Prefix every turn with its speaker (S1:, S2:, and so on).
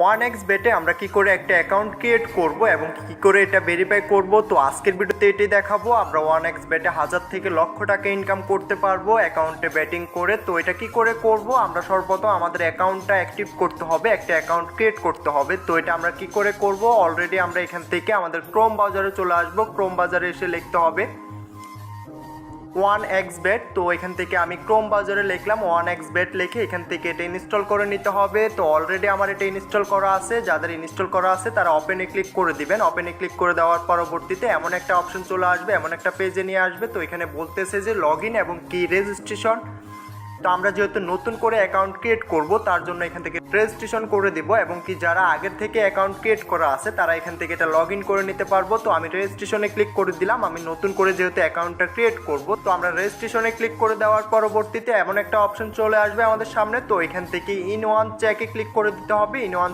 S1: OneX বেটে আমরা কি করে একটা অ্যাকাউন্ট ক্রিয়েট করব এবং কি করে এটা ভেরিফাই করব, তো আজকের ভিডিওতে এটাই দেখাবো। আমরা OneX বেটে 1000 থেকে লক্ষ টাকা ইনকাম করতে পারবো অ্যাকাউন্টে ব্যাটিং করে। তো এটা কি করে করব, আমরা সর্বপ্রথম আমাদের অ্যাকাউন্টটা অ্যাক্টিভ করতে হবে, একটা অ্যাকাউন্ট ক্রিয়েট করতে হবে। তো এটা আমরা কি করে করব, অলরেডি আমরা এখান থেকে আমাদের ক্রোম ব্রাউজারে চলে আসবো। ক্রোম ব্রাউজারে এসে লিখতে হবে OneX bet। তো এখান থেকে আমি ক্রোম ব্রাউজারে লিখলাম OneX bet, লিখে এখান থেকে এটা ইনস্টল করে নিতে হবে। তো অলরেডি আমার এটা ইনস্টল করা আছে, যাদের ইনস্টল করা আছে তারা ওপেনে ক্লিক করে দিবেন। ওপেনে ক্লিক করে দেওয়ার পরবর্তীতে এমন একটা অপশন চলে আসবে, এমন একটা পেজে নিয়ে আসবে। তো এখানে বলতেছে যে লগ ইন এবং কি রেজিস্ট্রেশন। তো আমরা যেহেতু নতুন করে অ্যাকাউন্ট ক্রিয়েট করব, তার জন্য এখান থেকে রেজিস্ট্রেশন করে দিব এবং কি যারা আগের থেকে অ্যাকাউন্ট ক্রিয়েট করা আছে তারা এখান থেকে এটা লগ ইন করে নিতে পারবো। তো আমি রেজিস্ট্রেশনে ক্লিক করে দিলাম, আমি নতুন করে যেহেতু অ্যাকাউন্টটা ক্রিয়েট করব। তো আমরা রেজিস্ট্রেশনে ক্লিক করে দেওয়ার পরবর্তীতে এমন একটা অপশন চলে আসবে আমাদের সামনে। তো এখান থেকে ইন ওয়ান চেকে ক্লিক করে দিতে হবে। In one